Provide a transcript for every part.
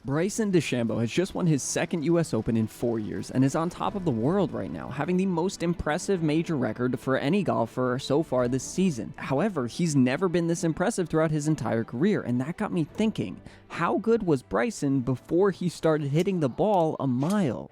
Bryson DeChambeau has just won his second US Open in 4 years and is on top of the world right now, having the most impressive major record for any golfer so far this season. However, he's never been this impressive throughout his entire career, and that got me thinking, how good was Bryson before he started hitting the ball a mile?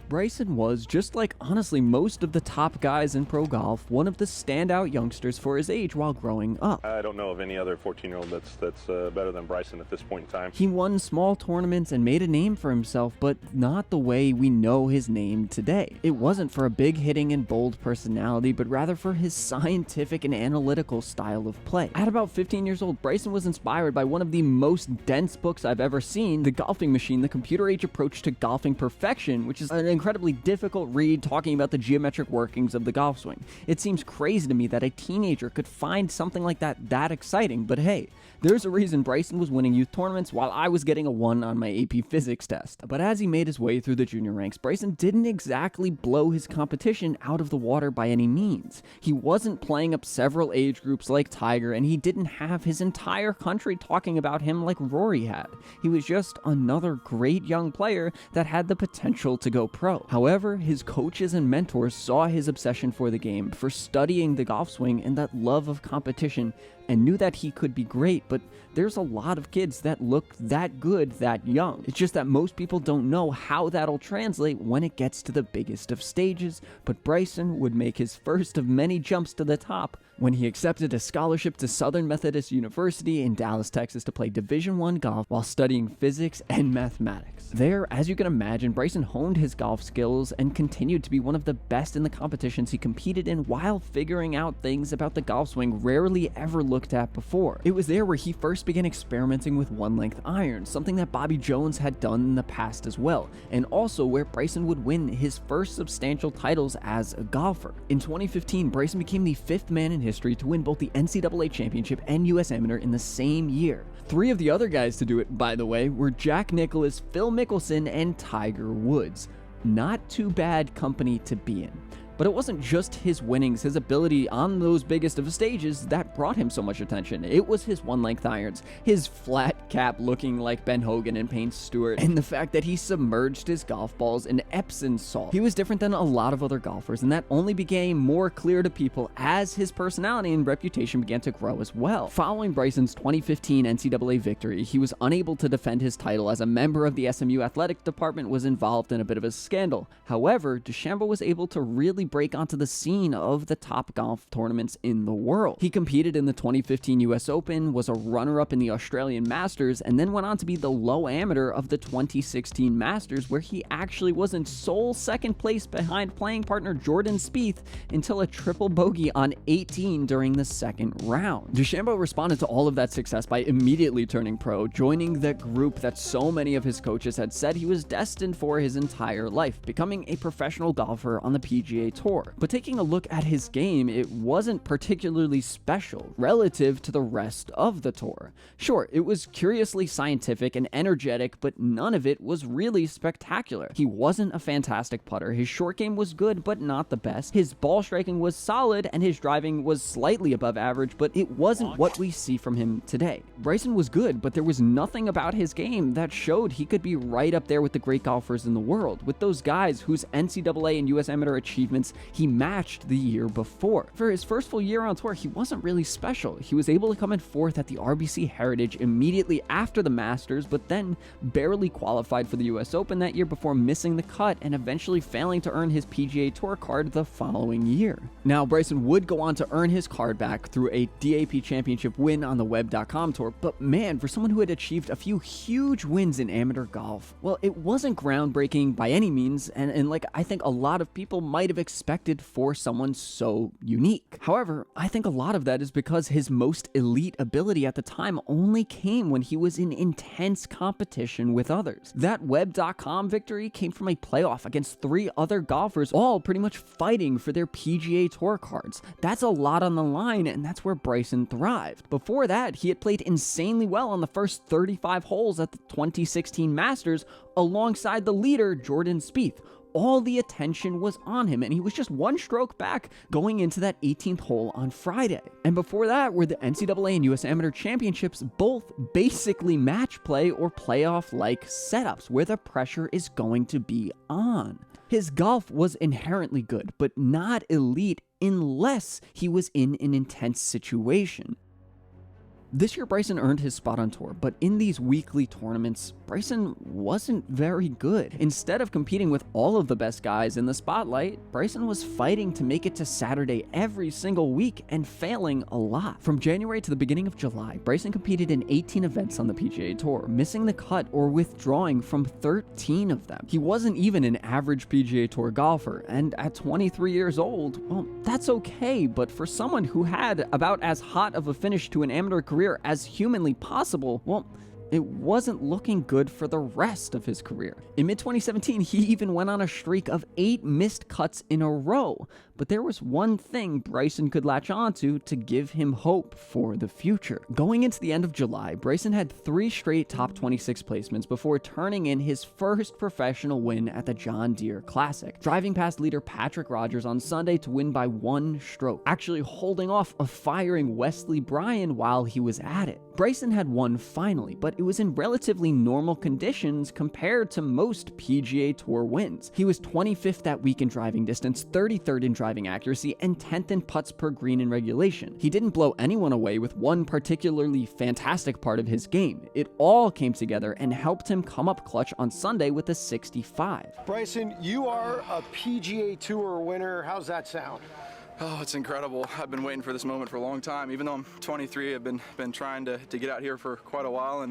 Bryson was, just like honestly most of the top guys in pro golf, one of the standout youngsters for his age while growing up. I don't know of any other 14-year-old that's better than Bryson at this point in time. He won small tournaments and made a name for himself, but not the way we know his name today. It wasn't for a big hitting and bold personality, but rather for his scientific and analytical style of play. At about 15 years old, Bryson was inspired by one of the most dense books I've ever seen, The Golfing Machine, The Computer Age Approach to Golfing Perfection, which is an incredibly difficult read talking about the geometric workings of the golf swing. It seems crazy to me that a teenager could find something like that exciting, but hey, there's a reason Bryson was winning youth tournaments while I was getting a 1 on my AP Physics test. But as he made his way through the junior ranks, Bryson didn't exactly blow his competition out of the water by any means. He wasn't playing up several age groups like Tiger, and he didn't have his entire country talking about him like Rory had. He was just another great young player that had the potential to go pro. However, his coaches and mentors saw his obsession for the game, for studying the golf swing, and that love of competition, and knew that he could be great, but there's a lot of kids that look that good that young. It's just that most people don't know how that'll translate when it gets to the biggest of stages, but Bryson would make his first of many jumps to the top when he accepted a scholarship to Southern Methodist University in Dallas, Texas to play Division I golf while studying physics and mathematics. There, as you can imagine, Bryson honed his golf skills and continued to be one of the best in the competitions he competed in while figuring out things about the golf swing rarely ever looked at before. It was there where he first began experimenting with one-length irons, something that Bobby Jones had done in the past as well, and also where Bryson would win his first substantial titles as a golfer. In 2015, Bryson became the 5th man in history to win both the NCAA Championship and US Amateur in the same year. 3 of the other guys to do it, by the way, were Jack Nicklaus, Phil Mickelson, and Tiger Woods. Not too bad company to be in. But it wasn't just his winnings, his ability on those biggest of stages that brought him so much attention. It was his one-length irons, his flat cap looking like Ben Hogan and Payne Stewart, and the fact that he submerged his golf balls in Epsom salt. He was different than a lot of other golfers, and that only became more clear to people as his personality and reputation began to grow as well. Following Bryson's 2015 NCAA victory, he was unable to defend his title as a member of the SMU athletic department was involved in a bit of a scandal. However, DeChambeau was able to really break onto the scene of the top golf tournaments in the world. He competed in the 2015 US Open, was a runner-up in the Australian Masters, and then went on to be the low amateur of the 2016 Masters, where he actually was in sole second place behind playing partner Jordan Spieth until a triple bogey on 18 during the second round. DeChambeau responded to all of that success by immediately turning pro, joining the group that so many of his coaches had said he was destined for his entire life, becoming a professional golfer on the PGA Tour. But taking a look at his game, it wasn't particularly special relative to the rest of the tour. Sure, it was curiously scientific and energetic, but none of it was really spectacular. He wasn't a fantastic putter, his short game was good but not the best, his ball striking was solid, and his driving was slightly above average, but it wasn't what we see from him today. Bryson was good, but there was nothing about his game that showed he could be right up there with the great golfers in the world, with those guys whose NCAA and US Amateur achievements he matched the year before. For his first full year on tour, he wasn't really special. He was able to come in 4th at the RBC Heritage immediately after the Masters, but then barely qualified for the US Open that year before missing the cut and eventually failing to earn his PGA Tour card the following year. Now, Bryson would go on to earn his card back through a DAP Championship win on the Web.com Tour, but man, for someone who had achieved a few huge wins in amateur golf, well, it wasn't groundbreaking by any means, and like I think a lot of people might have expected for someone so unique. However, I think a lot of that is because his most elite ability at the time only came when he was in intense competition with others. That Web.com victory came from a playoff against 3 other golfers, all pretty much fighting for their PGA Tour cards. That's a lot on the line, and that's where Bryson thrived. Before that, he had played insanely well on the first 35 holes at the 2016 Masters alongside the leader, Jordan Spieth. all the attention was on him, and he was just one stroke back going into that 18th hole on Friday. And before that were the NCAA and US Amateur Championships, both basically match play or playoff-like setups where the pressure is going to be on. His golf was inherently good, but not elite unless he was in an intense situation. This year, Bryson earned his spot on tour, but in these weekly tournaments, Bryson wasn't very good. Instead of competing with all of the best guys in the spotlight, Bryson was fighting to make it to Saturday every single week and failing a lot. From January to the beginning of July, Bryson competed in 18 events on the PGA Tour, missing the cut or withdrawing from 13 of them. He wasn't even an average PGA Tour golfer, and at 23 years old, well, that's okay, but for someone who had about as hot of a finish to an amateur career as humanly possible, well, it wasn't looking good for the rest of his career. In mid-2017, he even went on a streak of 8 missed cuts in a row, but there was one thing Bryson could latch onto to give him hope for the future. Going into the end of July, Bryson had 3 straight top 26 placements before turning in his first professional win at the John Deere Classic, driving past leader Patrick Rogers on Sunday to win by 1 stroke, actually holding off a firing Wesley Bryan while he was at it. Bryson had won finally, but it was in relatively normal conditions compared to most PGA Tour wins. He was 25th that week in driving distance, 33rd in driving accuracy, and 10th in putts per green in regulation. He didn't blow anyone away with one particularly fantastic part of his game. It all came together and helped him come up clutch on Sunday with a 65. Bryson, you are a PGA Tour winner. How's that sound? Oh, it's incredible. I've been waiting for this moment for a long time. Even though I'm 23, I've been trying to get out here for quite a while,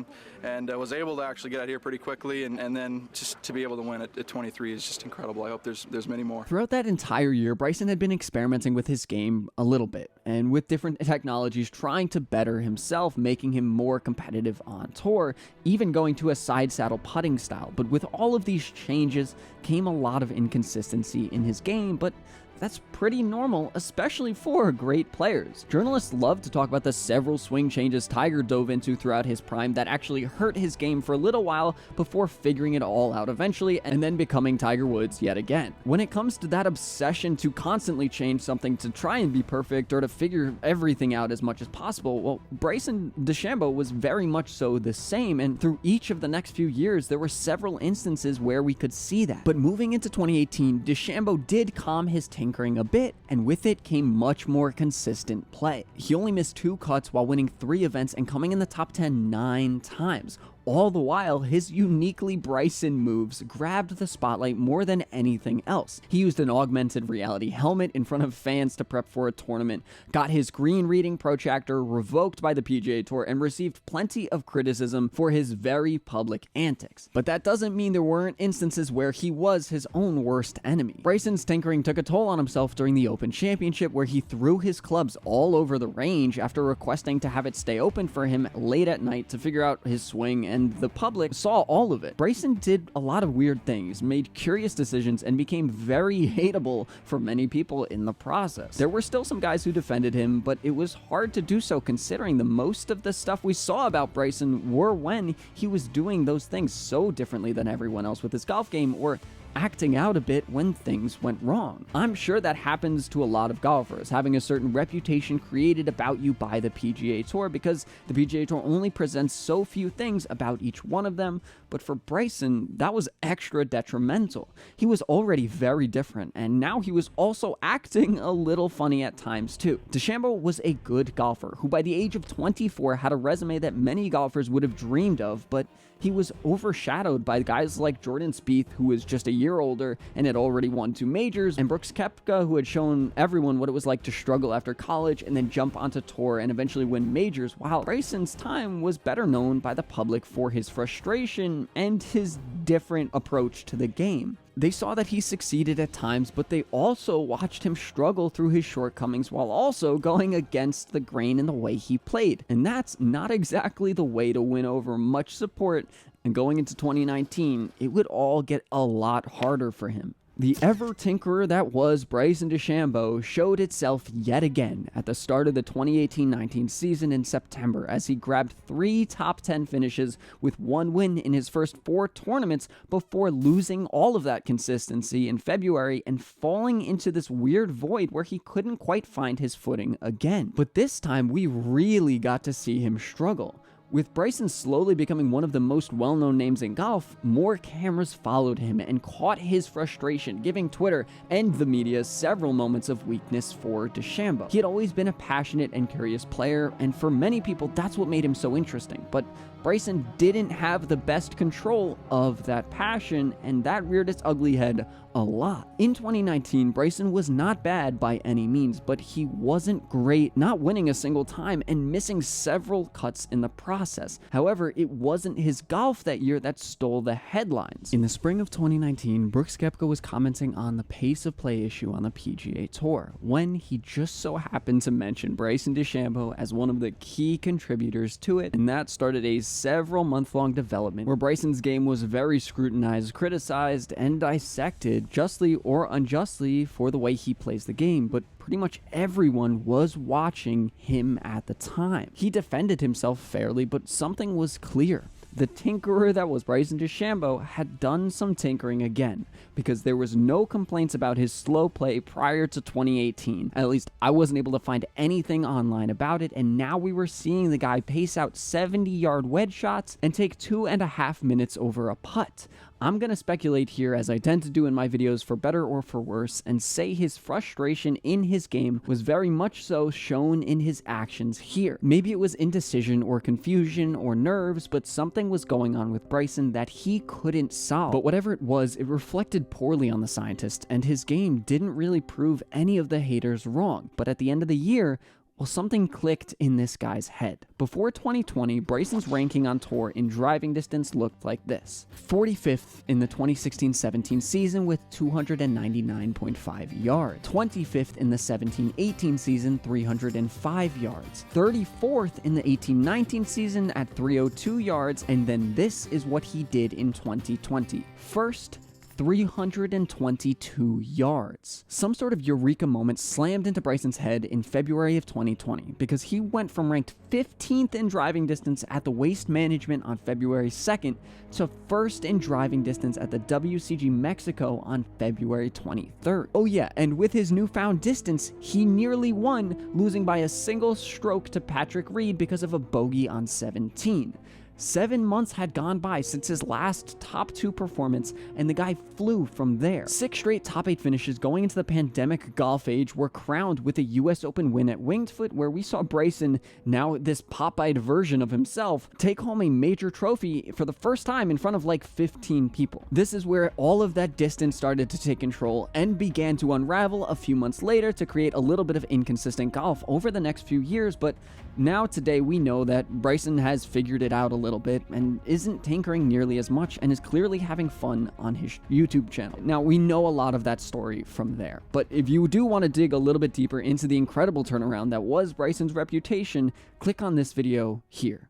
and I was able to actually get out here pretty quickly, and then just to be able to win at 23 is just incredible. I hope there's many more. Throughout that entire year, Bryson had been experimenting with his game a little bit, and with different technologies trying to better himself, making him more competitive on tour, even going to a side saddle putting style. But with all of these changes came a lot of inconsistency in his game, but that's pretty normal, especially for great players. Journalists love to talk about the several swing changes Tiger dove into throughout his prime that actually hurt his game for a little while before figuring it all out eventually and then becoming Tiger Woods yet again. When it comes to that obsession to constantly change something to try and be perfect or to figure everything out as much as possible, well, Bryson DeChambeau was very much so the same, and through each of the next few years, there were several instances where we could see that. But moving into 2018, DeChambeau did calm his tinkering a bit, and with it came much more consistent play. He only missed 2 cuts while winning 3 events and coming in the top 10 9 times. All the while, his uniquely Bryson moves grabbed the spotlight more than anything else. He used an augmented reality helmet in front of fans to prep for a tournament, got his green reading protractor revoked by the PGA Tour, and received plenty of criticism for his very public antics. But that doesn't mean there weren't instances where he was his own worst enemy. Bryson's tinkering took a toll on himself during the Open Championship, where he threw his clubs all over the range after requesting to have it stay open for him late at night to figure out his swing, and the public saw all of it. Bryson did a lot of weird things, made curious decisions, and became very hateable for many people in the process. There were still some guys who defended him, but it was hard to do so considering the most of the stuff we saw about Bryson were when he was doing those things so differently than everyone else with his golf game, or acting out a bit when things went wrong. I'm sure that happens to a lot of golfers, having a certain reputation created about you by the PGA Tour, because the PGA Tour only presents so few things about each one of them, but for Bryson, that was extra detrimental. He was already very different, and now he was also acting a little funny at times too. DeChambeau was a good golfer, who by the age of 24 had a resume that many golfers would have dreamed of, but he was overshadowed by guys like Jordan Spieth, who was just a year older and had already won 2 majors, and Brooks Koepka, who had shown everyone what it was like to struggle after college and then jump onto tour and eventually win majors, while Bryson's time was better known by the public for his frustration and his different approach to the game. They saw that he succeeded at times, but they also watched him struggle through his shortcomings while also going against the grain in the way he played. And that's not exactly the way to win over much support, and going into 2019, it would all get a lot harder for him. The ever-tinkerer that was Bryson DeChambeau showed itself yet again at the start of the 2018-19 season in September as he grabbed 3 top 10 finishes with 1 win in his first 4 tournaments before losing all of that consistency in February and falling into this weird void where he couldn't quite find his footing again. But this time we really got to see him struggle. With Bryson slowly becoming one of the most well-known names in golf, more cameras followed him and caught his frustration, giving Twitter and the media several moments of weakness for DeChambeau. He had always been a passionate and curious player, and for many people, that's what made him so interesting. But Bryson didn't have the best control of that passion, and that reared its ugly head a lot. In 2019, Bryson was not bad by any means, but he wasn't great, not winning a single time and missing several cuts in the process. However, it wasn't his golf that year that stole the headlines. In the spring of 2019, Brooks Koepka was commenting on the pace of play issue on the PGA Tour, when he just so happened to mention Bryson DeChambeau as one of the key contributors to it, and that started a several month-long development where Bryson's game was very scrutinized, criticized, and dissected, justly or unjustly, for the way he plays the game, but pretty much everyone was watching him at the time. He defended himself fairly, but something was clear. The tinkerer that was Bryson DeChambeau had done some tinkering again, because there was no complaints about his slow play prior to 2018. At least I wasn't able to find anything online about it, and now we were seeing the guy pace out 70-yard wedge shots and take 2.5 minutes over a putt. I'm going to speculate here, as I tend to do in my videos, for better or for worse, and say his frustration in his game was very much so shown in his actions here. Maybe it was indecision or confusion or nerves, but something was going on with Bryson that he couldn't solve. But whatever it was, it reflected poorly on the scientist, and his game didn't really prove any of the haters wrong. But at the end of the year, well, something clicked in this guy's head. Before 2020, Bryson's ranking on tour in driving distance looked like this: 45th in the 2016-17 season with 299.5 yards, 25th in the 17-18 season, 305 yards, 34th in the 18-19 season at 302 yards, and then this is what he did in 2020. First, 322 yards. Some sort of eureka moment slammed into Bryson's head in February of 2020, because he went from ranked 15th in driving distance at the Waste Management on February 2nd to 1st in driving distance at the WCG Mexico on February 23rd. Oh yeah, and with his newfound distance, he nearly won, losing by a single stroke to Patrick Reed because of a bogey on 17. 7 months had gone by since his last top 2 performance, and the guy flew from there. 6 straight top 8 finishes going into the pandemic golf age were crowned with a US Open win at Winged Foot, where we saw Bryson, now this pop-eyed version of himself, take home a major trophy for the first time in front of like 15 people. This is where all of that distance started to take control and began to unravel a few months later to create a little bit of inconsistent golf over the next few years, but now today we know that Bryson has figured it out a little bit and isn't tinkering nearly as much and is clearly having fun on his YouTube channel. Now, we know a lot of that story from there, but if you do want to dig a little bit deeper into the incredible turnaround that was Bryson's reputation, click on this video here.